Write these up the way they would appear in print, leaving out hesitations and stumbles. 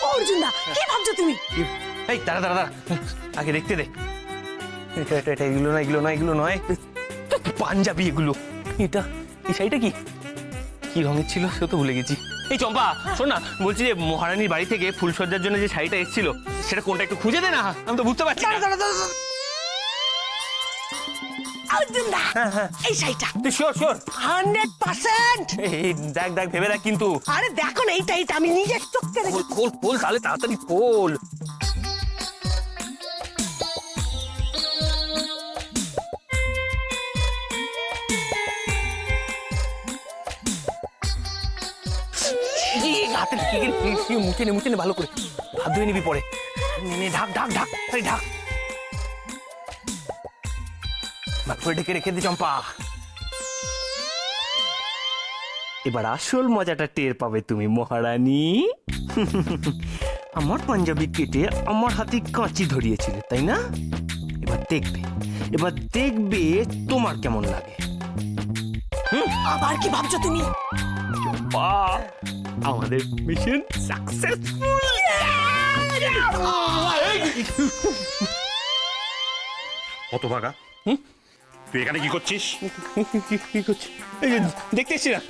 অর্জুন দা, কি ভাবছো তুমি? এই দাঁড়া দাঁড়া দাঁড়া, আগে দেখতে দে। এটা এগুলো নয় পাঞ্জাবি এগুলো। এটা এই শাড়িটা কি কি রঙের ছিল সে তো ভুলে গেছি। এই চম্পা শোন না, বলছি যে মহারানীর বাড়ি থেকে ফুলসজ্জার জন্য যে শাড়িটা এসেছিল সেটা কোনটা একটু খুঁজে দে না, আমি তো বুঝতে পারছি না। অর্জুন দা, এই শাড়িটা তুই শিওর 100%। এই দেখ দেখ ভেবে দেখ কিন্তু। আরে দেখো না, এইটা আমি নিজের চোখে দেখি। খোল তাহলে তাড়াতাড়ি খোল। মুছে নে ভালো করে, হাত ধুয়ে নিবি পরে। ঢাক ভালো করে ঢেকে রেখে দে চম্পা। এবার আসল মজাটা টের পাবে তুমি মহারানী। আমার পাঞ্জাবি কেটে আমার হাতে কাঁচি ধরিয়েছিলে তাই না? এবার দেখবে তোমার কেমন লাগে। আবার কি ভাবছো তুমি? চম্পা, আমাদের মিশন সাকসেসফুল। কত ভাগা, তুই এখানে কি করছিস? কি করছিস? দেখতে এসেছিলাম,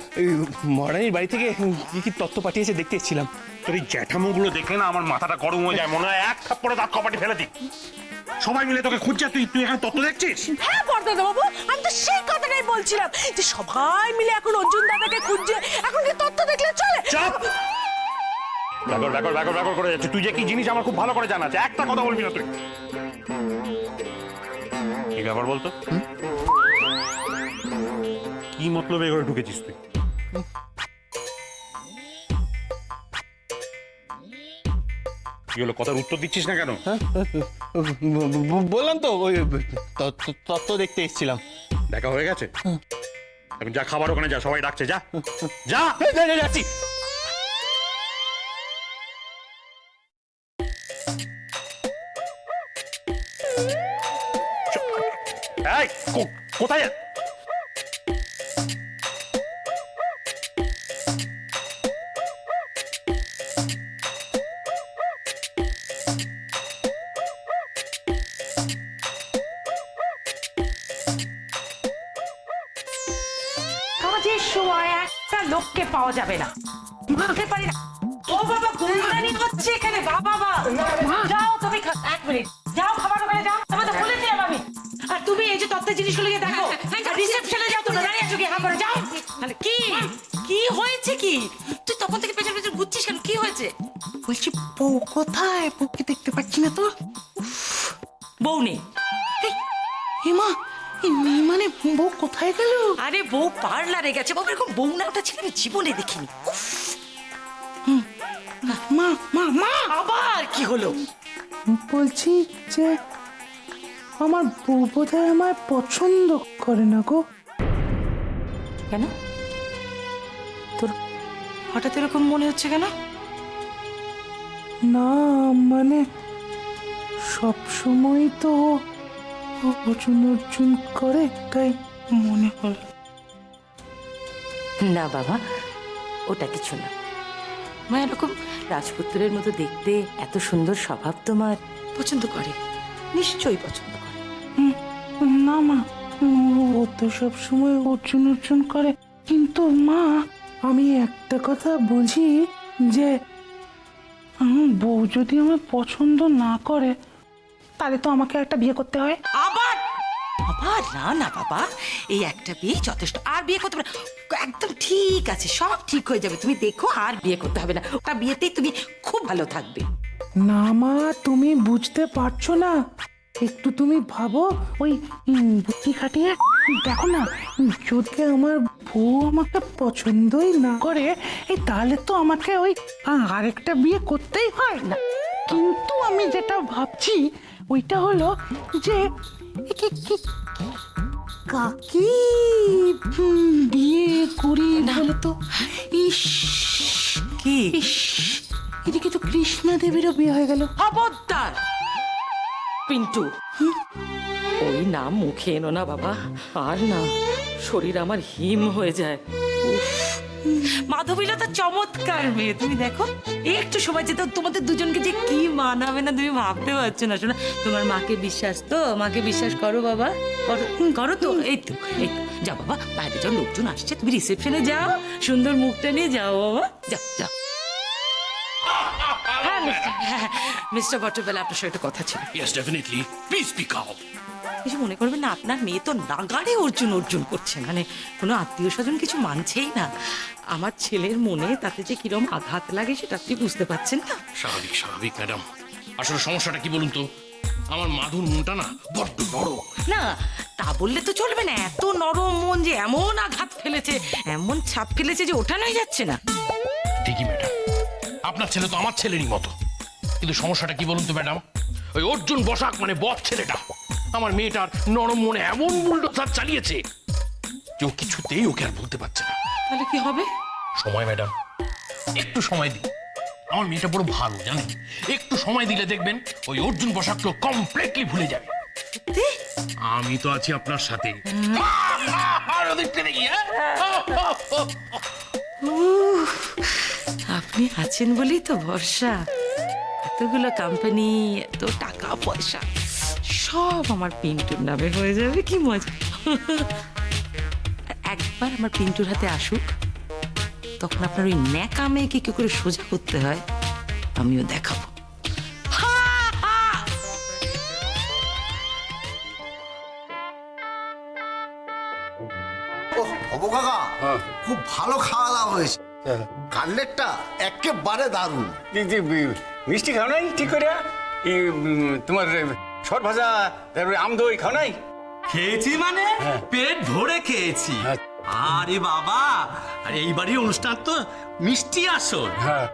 মহারানীর বাড়ি থেকে কি তত্ত্ব পাঠিয়েছে দেখতে এসেছিলাম। তোর এই জ্যাঠামোগুলো দেখে না আমার মাথাটা গরম হয়ে যায়, মনে হয় এক থাপ্পড়ে দাঁত কপাটি ফেলে দিই। সবাই মিলে তোকে খুঁজছে, তুই এখানে তত্ত্ব দেখছিস? হ্যাঁ বর্ধনা বাবু, আমি তো সেই কথাটাই বলছিলাম যে সবাই মিলে এখন অর্জুন দাদাকে খুঁজছে, এখন কি তথ্য দেখলে চলে? চাপ! ব্যাগর করে যাচ্ছে। তুই যে কি জিনিস আমার খুব ভালো করে জানা আছে, একটা কথা বলবি না তুই। কি ব্যাপার বলতো? কি মতলবে এ ঘরে ঢুকেছিস তুই? কি হলো, কথার উত্তর দিচ্ছিস না কেন? বললাম তো ওই তত্ত্ব দেখতে এসেছিলাম। দেখা হয়ে গেছে? এখন যা, খাবার ওখানে যা, সবাই ডাকছে, যা যা। যাচ্ছি। এই, কোথায়? কাজের সময় একটা লোককে পাওয়া যাবে না, মাকে পারি না। ও বাবা, গুণগানি হচ্ছে এখানে। বাবা যাও তুমি, 1 মিনিট যাও, খাবার ওখানে যাও, তোমাদের বলেছিলাম আমি। আর তুমি এই যে তত্ত্বের জিনিসগুলো দেখো, রিসেপশনে যাও, তোমরা দাঁড়িয়ে আছো কি? হ্যাঁ করে যাও। মানে কি হয়েছে? কি তুই তখন থেকে পেছন পেছন ঘুরছিস কেন? কি হয়েছে? বলছি বউ কোথায়? বউকে দেখতে পাচ্ছি না তো। বউ নেই। হেমা, মানে বউ কোথায় গেল? আরে বউ পার্লারে গেছে। বাবা, এরকম বউ না ওটা ছিল আমি জীবনে দেখিনি। মা মা মা, আবার কি হলো? বলছি যে আমার বউ বোধহয় আমার পছন্দ করে না গো। কেন তোর হঠাৎ এরকম মনে হচ্ছে কেন? না মানে সব সময় তো অর্জুন অর্জুন করে, তাই মনে হলো। না বাবা, ওটা কিছু না। মা এরকম রাজপুত্রের মতো দেখতে, এত সুন্দর স্বভাব, তোমার পছন্দ করে, নিশ্চয়ই পছন্দ করে। না মা, ও তো সব সময় অর্জুন অর্জুন করে, কিন্তু মা আমি একটা কথা বুঝি যে বউ যদি আমার পছন্দ না করে তাহলে তো আমাকে একটা বিয়ে করতে হয়। আবার আবার না বাবা, এই একটা বিয়ে যথেষ্ট, আর বিয়ে করতে হবে না। একদম ঠিক আছে, সব ঠিক হয়ে যাবে। তুমি দেখো, আর বিয়ে করতে হবে না। ওটা বিয়েতেই তুমি খুব ভালো থাকবে। না মা, তুমি বুঝতে পারছো না। একটু তুমি ভাবো, ওই বুদ্ধি খাটিয়ে দেখো না, যদি আমার বউ আমাকে পছন্দই না করে তাহলে তো আমাকে ওই আরেকটা বিয়ে করতেই হয় না। কিন্তু আমি যেটা ভাবছি ওইটা হলো যে কাকি বিয়ে করি বলে তো। ইস কি? এদিকে তো কৃষ্ণা দেবীরও বিয়ে হয়ে গেল। খবরদার পিন্টু, ওই নাম মুখে এনো না বাবা। আর না, শরীর আমার হিম হয়ে যায়। উফ, মাধবীলতা চমৎকার মেয়ে, তুমি দেখো একটু সময় যেতে তোমাদের দুজনকে যে কি মানাবে না তুমি ভাবতে পারছো না। শোনা, তোমার মাকে বিশ্বাস তো? মাকে বিশ্বাস করো বাবা, করো করো তো। এই তো যাও বাবা, বাইরে যাও, লোকজন আসছে, তুমি রিসেপশনে যাও, সুন্দর মুখটা নিয়ে যাও বাবা, যাও যাও। হ্যাঁ মিস্টার বটরবেল, আপনার সাথে একটা কথা ছিল। Yes definitely, please speak out. কিছু মনে করবেন না, আপনার মেয়ে তো নাগাড়ে অর্জুন অর্জুন করছে, মানে কোনো আত্মীয় স্বজন কিছু মানছেই না। আমার ছেলের মনে তাতে যে কিরম আঘাত লাগে সেটা আপনি বুঝতে পারছেন না? স্বাভাবিক স্বাভাবিক ম্যাডাম, আসলে সমস্যাটা কি বলুন তো, আমার মাধুর মনটা না বড্ড বড়। না তা বললে তো চলবে না, এত নরম মন যে এমন আঘাত ফেলেছে, এমন ছাপ ফেলেছে যে ওঠানোই যাচ্ছে না। ঠিকই ম্যাডাম, আপনার ছেলে তো আমার ছেলেরই মতো, কিন্তু সমস্যাটা কি বলুন তো ম্যাডাম, ওই অর্জুন বসাক মানে বদ ছেলেটা আমার মেয়েটার নরম মনে এমন বুলডোজার চালিয়েছে যে ও কিছুতেই ওকে আর ভুলতে পারছে না। তাহলে কি হবে? সময় ম্যাডাম, একটু সময় দিন। আমার মেয়েটা বড় ভালো জানেন, একটু সময় দিলে দেখবেন ওই অর্জুন বসাককে কমপ্লিটলি ভুলে যাবে। সত্যি? আমি তো আছি আপনার সাথে। আর ওদিকটা দেখি, হ্যাঁ? আপনি আছেন বলেই তো ভরসা। এতগুলো কোম্পানি, এত টাকা পয়সা সব আমার পিন্টুর নামে হয়ে যাবে, কি মজা। একবার আমার পিন্টুর হাতে আসুক, তখন আপনার ওই ন্যাকা মেয়েকে কি করে সোজা করতে হয় আমিও দেখাবো। অবু কাকা খুব ভালো খাওয়া দাওয়া হয়েছে, কাটলেটটা একেবারে দারুণ। মিষ্টি খাও নাই ঠিক করে? তোমার সর ভাজা, তারপরে আম দই খাও নাই? খেয়েছি মানে পেট ভরে খেয়েছি। আরে বাবা, আরে এই বাড়ির অনুষ্ঠান তো মিষ্টি আসল। হ্যাঁ।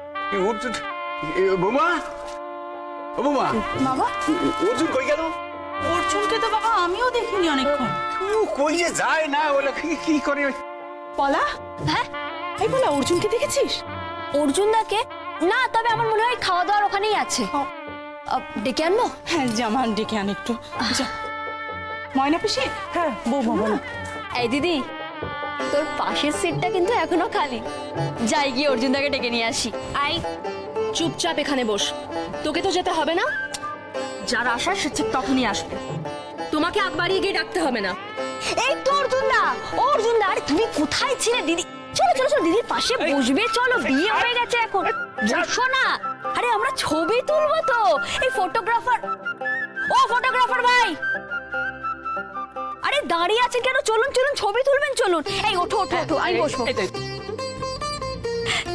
বৌমা, ও বৌমা, বাবা, অর্জুন কই গেল? অর্জুনকে তো বাবা আমিও দেখিনি অনেকক্ষণ। ও কই যে যায় না, ওলা কি করে? পলা, হ্যাঁ এই বলা, অর্জুনকে দেখেছিস? অর্জুন দাকে না, তবে আমার মনে হয় খাওয়া দাওয়ার ওখানেই আছে। ডেকে আনবো? হ্যাঁ জামান ডেকে আন একটু, যা। ময়না পিসি, হ্যাঁ বৌমা বলো। এই দিদি, তোর পাশের সিটটা কিন্তু এখনো খালি, যাই গিয়ে অর্জুন দাকে ডেকে নিয়ে আসি। আই চুপচাপ এখানে বস, তোকে তো যেতে হবে না, যার আসার সে ঠিক তখনই আসবে, তোমাকে আগ বাড়িয়ে গিয়ে ডাকতে হবে না। এই তো অর্জুন দা, অর্জুন দা, আরে তুমি কোথায় ছিলে দিদি? চলো চলো চলো, দিদির পাশে বসবে, চলো, বিয়ে হয়ে গেছে এখন, বসো না। আরে আমরা ছবি তুলবো তো, এই ফটোগ্রাফার, ও ফটোগ্রাফার ভাই, আরে দাঁড়িয়ে আছেন কেন? চলুন চলুন, ছবি তুলবেন, চলুন। এই ওঠো ওঠো ওঠো, আমি বসবো।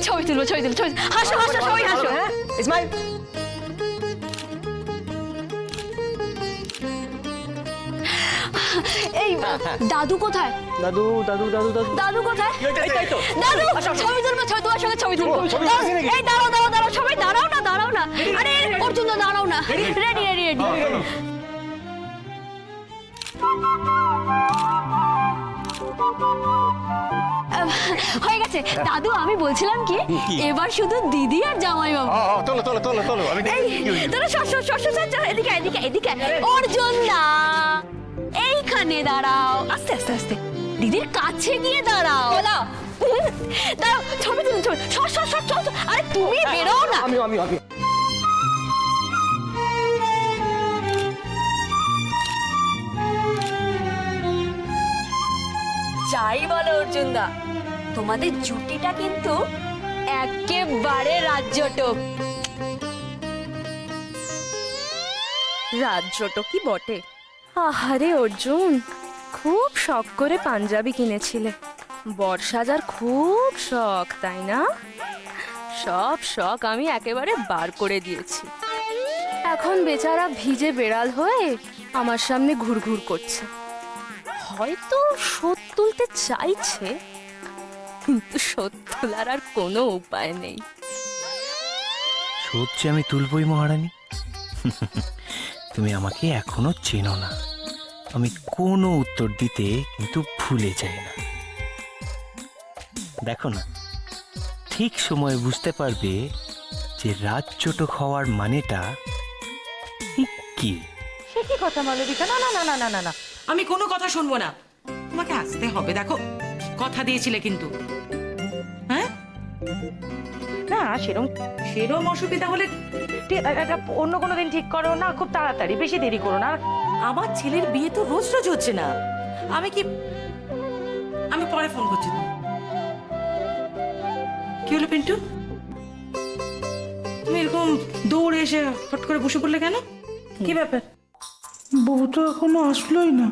ছবি তুলবো ছবি তুলবো, ছবি, হাসো হাসো সবাই হাসো। ইসমাইল, এই দাদু কোথায়? দাদু দাদু দাদু দাদু দাদু কোথায়? এই তো। দাদু ছবি তুলবো, ছবি তোমার সঙ্গে ছবি তুলবো। এই দাঁড়াও দাঁড়াও দাঁড়াও, সবাই দাঁড়াও না, দাঁড়াও না। আরে অর্জুন দা দাঁড়াও না, রেডি রেডি রেডি। হয়ে গেছে দাদু, আমি বলছিলাম কি, এবার শুধু দিদি আর জামাই বাবু। তোলো তোলো তোলো তোলো, আমি এই তোরা সর এদিকে এদিকে এদিকে। অর্জুন দা এইখানে দাঁড়াও, আস্তে আস্তে আস্তে, দিদির কাছে গিয়ে দাঁড়াও। দাঁড়াও, ছবি তুলুন, ছবি, সর সর সর, চল। আরে তুমি বেরো না। আমি যাই বলো অর্জুন দা, তোমাদের জুটিটা কিন্তু একেবারে রাজ্যটক। রাজ্যটা কি বটে। আহারে অর্জুন, খুব শখ করে পাঞ্জাবি কিনেছিলে, বর্ষাজার খুব শখ, তাই না? সব শখ আমি একেবারে বার করে দিয়েছি। এখন বেচারা ভিজে বেড়াল হয়ে আমার সামনে ঘুরঘুর করছে। হয়তো শোধ তুলতে চাইছে, কিন্তু শোধ তোলার আর কোনো উপায় নেই। শোধ যে আমি তুলবই মহারানী। তুমি আমাকে এখনো চেনো না, আমি কোনো উত্তর দিতে কিন্তু ভুলে যাই না। দেখো না, ঠিক সময়ে বুঝতে পারবে যে রাজ্যটক হওয়ার মানেটা ঠিক কি। সে কি কথা মালবিকা? না না না না না না না, আমি কোনো কথা শুনবো না, তোমাকে আসতে হবে। দেখো কথা দিয়েছিলে কিন্তু, না, সেরম অসুবিধা হলে একটা অন্য কোনো দিন ঠিক করো না, খুব তাড়াতাড়ি, বেশি দেরি করো না। আর আমার ছেলের বিয়ে তো রোজ রোজ হচ্ছে না। আমি পরে ফোন করছি। কি হলো পিন্টু, তুমি এরকম দৌড়ে এসে ফট করে বসে পড়লে কেন? কি ব্যাপার? বউ তো এখনো আসলোই না।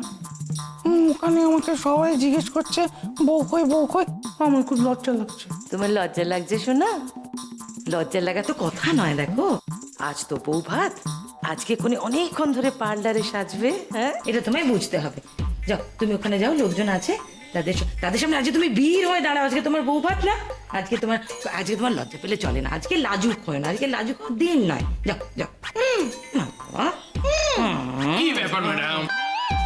ওখানে আমাকে সবাই জিজ্ঞেস করছে বউ কই বউ কই। আমার খুব লজ্জা লাগছে। তোমার লজ্জা লাগছে শোনা? লজ্জা লাগা তো কথা নয়। দেখো, আজ তো বউ ভাত, আজকে কোনে অনেকক্ষণ ধরে পার্লারে সাজবে, হ্যাঁ, এটা তোমায় বুঝতে হবে। যাও, তুমি ওখানে যাও, লোকজন আছে, তাদের সামনে আজকে তুমি বীর হয়ে দাঁড়াও। আজকে তোমার বউ ভাত না, আজকে তোমার লজ্জা পেলে চলে না। আজকে লাজুক হয় না, আজকে লাজুক হওয়ার দিন নয়। যাও যাও। কি ব্যাপার ম্যাডাম,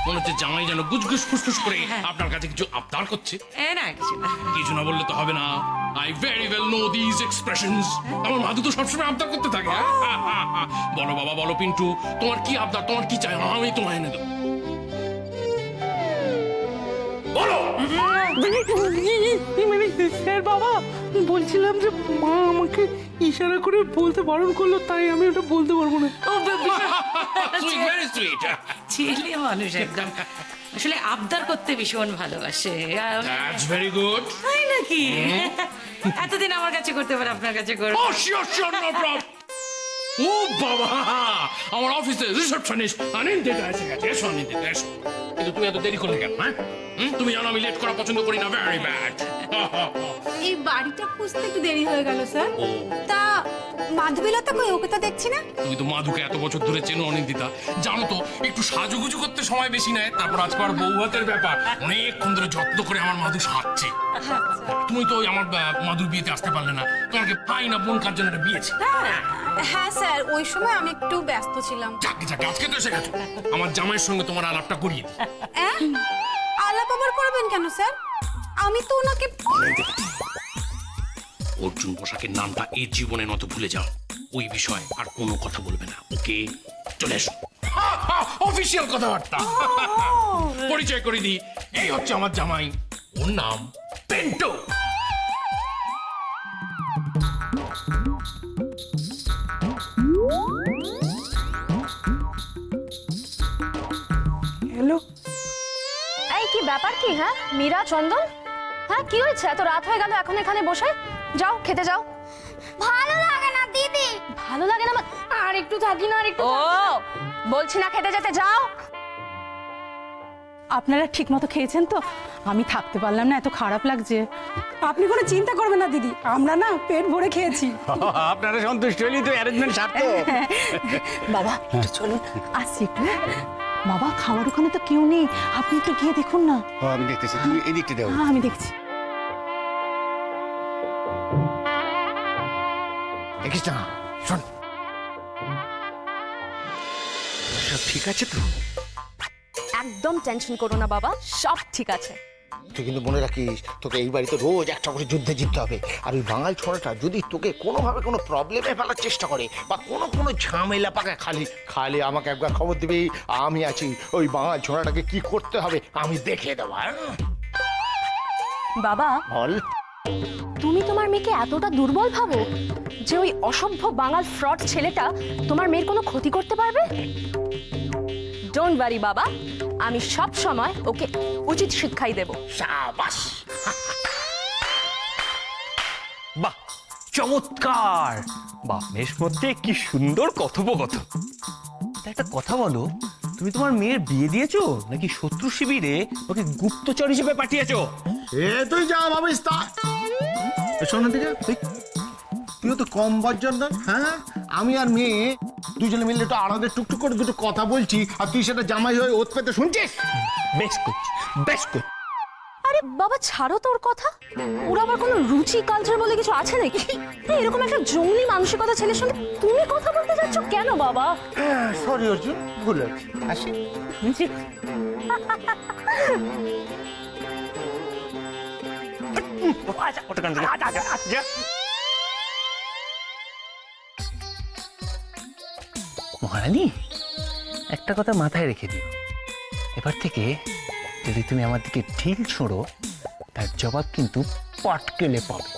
মনে হচ্ছে জামাই যেন গুজগুজ ফুসফুস করে আপনার কাছে কিছু আবদার করছে। না কিছু না। কিছু না বললে তো হবে না। I very well know this expressions. আমার মাধু তো সবসময় আবদার করতে থাকে। বলো বাবা, বলো পিন্টু, তোমার কি আবদার, তোমার কি চাই, আমি তোমায় এনে দেবো। বলো। মানে স্যার বাবা, বলছিলাম যে মা আমাকে ইশারা করে বলতে বারণ করলো, তাই আমি ওটা বলতে পারবো না। Sweet, very sweet. ছেলে মানুষ একদম, আসলে আবদার করতে ভীষণ ভালোবাসে। That's very good. তাই নাকি? এতদিন আমার কাছে করতে পারে, আপনার কাছে করবে? ও শিওর শিওর, নো প্রবলেম। ও বাবা, আমার অফিসে রিসেপশনিস্ট আনন্দিতা এসে গেছে। এসো আনন্দিতা, এসো। কিন্তু তুমি এত দেরি করলে কেন? হ্যাঁ, তুমি জানো আমি লেট করা পছন্দ করি না। Very bad. এই বাড়িটা খুঁজতে একটু দেরি হয়ে গেল স্যার। তা মাধবীলতা কই? ওকে তো দেখছি না। তুমি তো মাধুকে এত বছর ধরে চেনো অনিন্দিতা, জানো তো একটু সাজুগুজু করতে সময় বেশি নেয়। তারপর আজকে আর বউ হাতের ব্যাপার, অনেকক্ষণ ধরে যত্ন করে আমার মাধু সাজছে। তুমি তো ওই আমার মাধুর বিয়েতে আসতে পারলে না, তোমাকে পাই না বোন কার জন্য একটা বিয়েছে। হ্যাঁ স্যার, ওই সময় আমি একটু ব্যস্ত ছিলাম। যাকে যাকে আজকে তো এসে গেছো, আমার জামাইয়ের সঙ্গে তোমার আলাপটা করিয়ে দিই। আলাপ আবার করবেন কেন স্যার? আমি তো ওনাকে অর্জুন পোশাকের নামটা এই জীবনে নত ভুলে যাও। ওই বিষয়ে আর কোনো কথা বলবে না, ওকে? চলে এসো। অফিসিয়াল কথাবার্তা পরিচয় করে দিই। এই হচ্ছে আমার জামাই, ওর নাম পেন্টো। হ্যালো, এই কি ব্যাপার কি? হ্যাঁ মীরা, চন্দন, হ্যাঁ কি হয়েছে? এত রাত হয়ে গেল এখন এখানে বসে? যাও খেতে যাও। ভালো লাগে না দিদি। ভালো লাগে না? আর একটু থাকি না, আর একটু। ও বলছি না খেতে যেতে, যাও। আপনারা ঠিক মতো খেয়েছেন তো? আমি থাকতে পারলাম না, এত খারাপ লাগছে। আপনি কোনো চিন্তা করবেন না দিদি, আমরা না পেট ভরে খেয়েছি। আপনারা সন্তুষ্ট হলেই তো অ্যারেঞ্জমেন্ট সার্থক। বাবা একটু চলুন, আসছি একটু। বাবা খাওয়ার ওখানে তো কেউ নেই, আপনি একটু গিয়ে দেখুন না। আমি দেখতেছি, তুমি এই দিকটা দাও। হ্যাঁ আমি দেখছি। দেখিস না, শোন, সব ঠিক আছে তো? একদম টেনশন করো না বাবা, সব ঠিক আছে। তুই কিন্তু মনে রাখিস, তোকে এই বাড়িতে রোজ একটা করে যুদ্ধে জিততে হবে। আর ওই বাঙাল ছোড়াটা যদি তোকে কোনোভাবে কোনো প্রবলেমে ফেলার চেষ্টা করে বা কোনো ঝামেলা পাকে, খালি আমাকে একবার খবর দিবি, আমি আছি। ওই বাঙাল ছোড়াটাকে কি করতে হবে আমি দেখিয়ে দেবো। বাবা, বল। তুমি তোমার মেয়েকে এতটা দুর্বল ভাবো যে ওই অসভ্য বাঙাল ফ্রড ছেলেটা তোমার মেয়ের কোনো ক্ষতি করতে পারবে? ডোন্ট ওয়ারি বাবা, আমি সব সময় ওকে উচিত শিক্ষাই দেব। শাবাশ। বাহ, চমৎকার। বাপের মধ্যে কি সুন্দর কথোপকথন। তা একটা কথা বলো, তুমি তোমার মেয়ের বিয়ে দিয়েছো নাকি শত্রু শিবিরে ওকে গুপ্তচর হিসেবে পাঠিয়েছো? তুই যা ভাবিস তা। শোন দিকে, তুইও তো কম বজ্জার না। হ্যাঁ, আমি আর মেয়ে দুজনে মিলে একটু আড়াদের টুকটুক করে দুটো কথা বলছি, আর তুই সেটা জামাই হয়ে ওত পেতে শুনছিস। বেশ করছি, বেশ করছি। আরে বাবা ছাড়ো তোর কথা, ওর আবার কোনো রুচি কালচার বলে কিছু আছে নাকি? এরকম একটা জঙ্গলি মানসিকতা ছেলের সঙ্গে তুমি কথা বলতে যাচ্ছ কেন বাবা? সরি অর্জুন, ভুল হয়েছে। আসি। মহারানী, একটা কথা মাথায় রেখে দিও, এবার থেকে যদি তুমি আমার দিকে ঢিল ছোড়ো, তার জবাব কিন্তু পাটকেলে পাবে।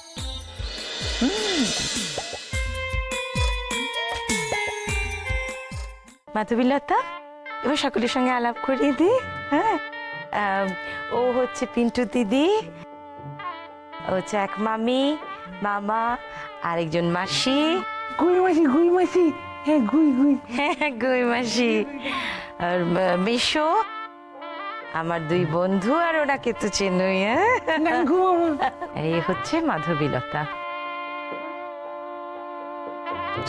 মাধবীলতা, এবার সকলের সঙ্গে আলাপ করিয়ে দি। হ্যাঁ, ও হচ্ছে পিন্টু দিদি, ও হচ্ছে এক মামি, মামা, আরেকজন মাসি। গুই মাসি, হ্যাঁ গুই। হ্যাঁ, গুই মাসি। আর মেশো, আমার দুই বন্ধু, আর ওনাকে তো চেনই। এই হচ্ছে মাধবীলতা।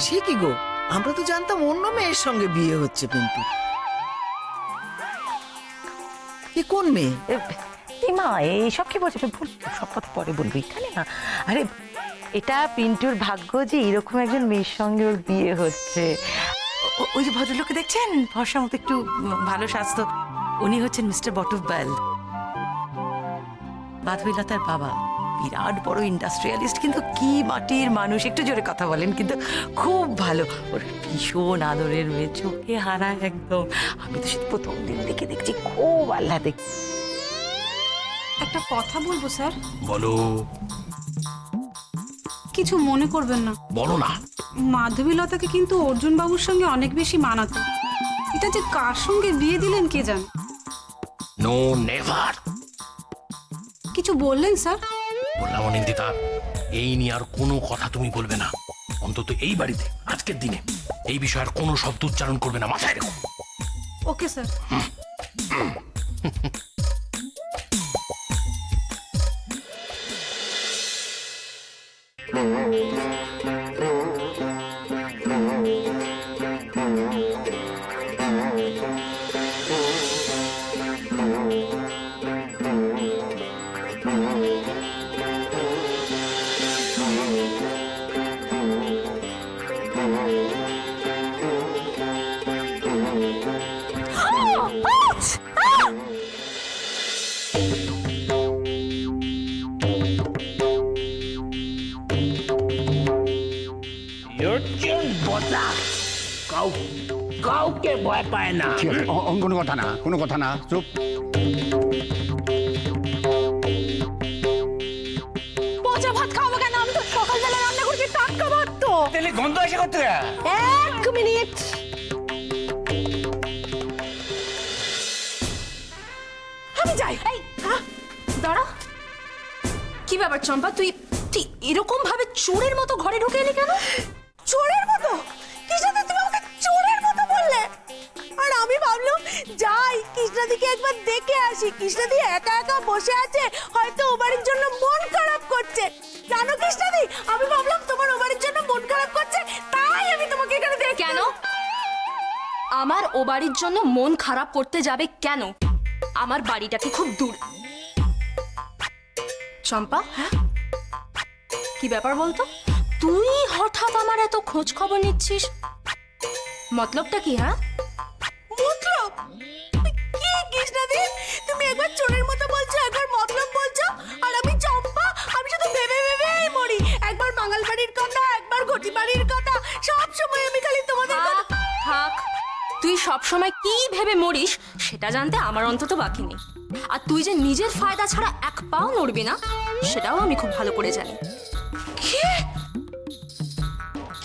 সে কি গো, আমরা তো জানতাম অন্য মেয়ের সঙ্গে বিয়ে হচ্ছে পিন্টু। এ কোন মেয়ে? মা এইসব কি বলছে? ভুল, সব কথা পরে বলবো, এখানে না। আরে এটা পিন্টুর ভাগ্য যে এরকম একজন মেয়ের সঙ্গে ওর বিয়ে হচ্ছে। ওই যে ভদ্রলোককে দেখছেন, ফর্সা মতো, একটু ভালো স্বাস্থ্য, উনি হচ্ছেন মিস্টার বটব্যাল, মাধবীলতার বাবা। বিরাট বড় ইন্ডাস্ট্রিয়ালিস্ট, কিন্তু কি মাটির মানুষ। একটু জোরে কথা বলেন, কিন্তু খুব ভালো। ওর ভীষণ আদরের মেয়ে, চোখে হারা একদম। আমি তো সে প্রথম দিন দেখছি, খুব আহ্লাদে। একটা কথা বলবো স্যার? বলো। কিছু মনে করবেন না। বলো না। মাধবীলতাকে কিন্তু অর্জুন বাবুর সঙ্গে অনেক বেশি মানাতো। এটা যে কার সঙ্গে বিয়ে দিলেন কে জানে। No never. কিছু বললেন স্যার? বললাম অনিন্দিতা, এই নিয়ে আর কোনো কথা তুমি বলবে না, অন্তত এই বাড়িতে আজকের দিনে এই বিষয়ে আর কোনো শব্দ উচ্চারণ করবে না, মাথায় রেখো। Okay sir. কাউকে ভয় পায় না। কোনো কথা না, চুপ। পচা ভাত খাওয়াবো কেন? আমি তো সকালবেলা রান্না করছি, টাটকা ভাত তো। তাহলে গন্ধ আসে করতে। 1 মিনিট। আমি যাই। এই দাঁড়া, কি ব্যাপার চম্পা, তুই এরকম ভাবে চোরের মতো ঘরে ঢুকে এলি কেন? চোরের মতো? কৃষ্ণাদি, তুমি আমাকে চোরের মতো বললে? আর আমি ভাবলাম যাই কৃষ্ণাদিকে একবার দেখে আসি। কৃষ্ণাদি একা একা বসে আছে, হয়তো ও বাড়ির জন্য মন খারাপ করছে। জানো কৃষ্ণাদি, আমি ভাবলাম তোমার ও বাড়ির জন্য মন খারাপ করছে, তাই আমি তোমাকে এখানে দেখি। কেন আমার ও বাড়ির জন্য মন খারাপ করতে যাবে কেন? আমার বাড়িটা কি খুব দূর? চম্পা, হ্যাঁ কি ব্যাপার বলতো? তুই হঠাৎ আমার এত খোঁজ খবর নিচ্ছিস, মতলবটা কি? হ্যাঁ মতলব কি কৃষ্ণাদি? তুমি একবার চোরের মতো বলছো, একবার মতলব বলছো, আর আমি চম্পা, আমি শুধু ভেবে ভেবেই মরি। একবার বাঙাল বাড়ির কথা, একবার ঘটি বাড়ির কথা, সব সময় আমি খালি তোমাদের কথা। থাক, তুই সব সময় কি ভেবে মরিস সেটা জানতে আমার অন্তত বাকি নেই। আর তুই যে নিজের ফায়দা ছাড়া এক পাও নড়বি না, সেটাও আমি খুব ভালো করে জানি।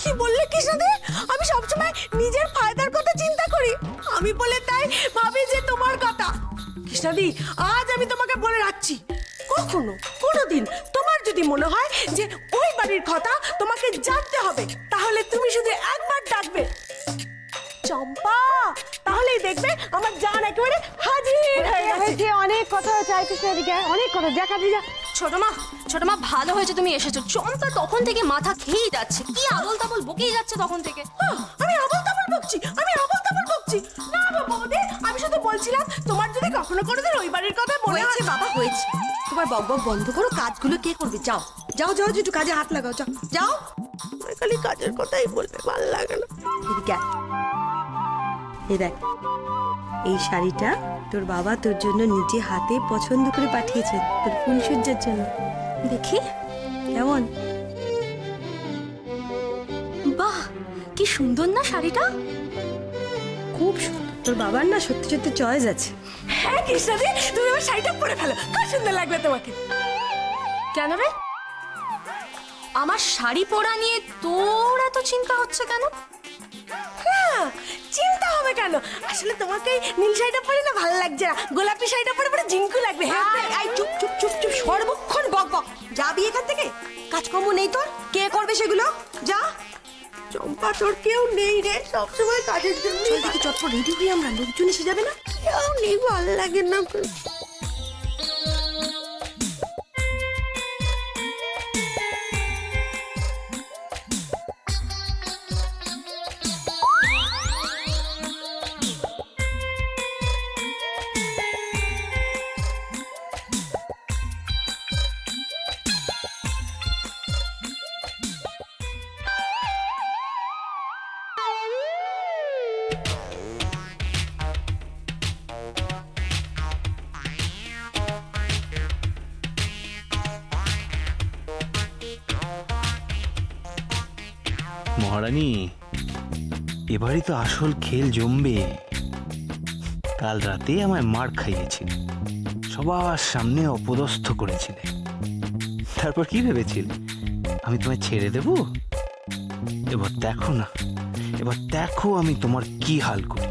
কি বললে কৃষ্ণাদি? আমি সবসময় নিজের ফায়দার কথা চিন্তা করি? আমি বলে তাই ভাবি যে তোমার কথা। কৃষ্ণাদি, আজ আমি তোমাকে বলে রাখছি, কখনো কোনোদিন তোমার যদি মনে হয় যে ওই বাড়ির কথা তোমাকে জানতে হবে, তাহলে তুমি শুধু একবার ডাকবে চম্পা, তাহলেই দেখবে আমার জান একেবারে হাজির হয়ে গেছে। অনেক কথা হয়েছে, কৃষ্ণাদিকে অনেক কথা। দেখা যা। ছোট মা ভালো হয়েছে তুমি এসেছো। চম্পা তখন থেকে মাথা খেয়েই যাচ্ছে, কি আবল তাবল বকেই যাচ্ছে তখন থেকে। আমি আবল তাবল বকছি? না বাবা, আমি শুধু বলছিলাম তোমার যদি কখনো কোনোদিন ওই বাড়ির কথা মনে হয়। বাবা হয়েছে, তোমার বকবক বন্ধ করো, কাজগুলো কে করবে? যাও যাও যাও, একটু কাজে হাত লাগাও, যাও যাও। খালি কাজের কথাই বলবে, ভালো লাগে না। এদিকে এই দেখ, এই শাড়িটা তোর বাবা তোর জন্য নিজে হাতে পছন্দ করে পাঠিয়েছে, তোর ফুলসজ্জার জন্য। দেখি কেমন? বাহ, কি সুন্দর না শাড়িটা? খুব সুন্দর। তোর বাবার না সত্যি সত্যি চয়েস আছে। হ্যাঁ কৃষ্ণাদি, তুমি আমার শাড়িটা পরে ফেলো, খুব সুন্দর লাগবে তোমাকে। কেন রে? আমার শাড়ি পরা নিয়ে তোর এত চিন্তা হচ্ছে কেন? চিন্তা হবে কেন? আসলে তোমাকে নীল শাড়িটা পরে না ভালো লাগছে না, গোলাপি শাড়িটা পরে পরে জিঙ্কু লাগবে। হ্যাঁ চুপ চুপ চুপ চুপ, সর্বক্ষণ বক বক। যাবি এখান থেকে, কাজকর্ম নেই তোর, কে করবে সেগুলো? যা। চম্পা তোর কেউ নেই রে, সবসময় কাজের জন্য। চল দেখি চটপট রেডি হই আমরা, লোকজন এসে যাবে না। কেউ নেই, ভালো লাগে না। মহারানী, এবারই তো আসল খেল জমবে। কাল রাতে আমায় মার খাইয়েছিল, সবার সামনে অপদস্থ করেছিলে, তারপর কি ভেবেছিলে আমি তোমায় ছেড়ে দেব? এবার দেখো না, এবার দেখো আমি তোমার কি হাল করি।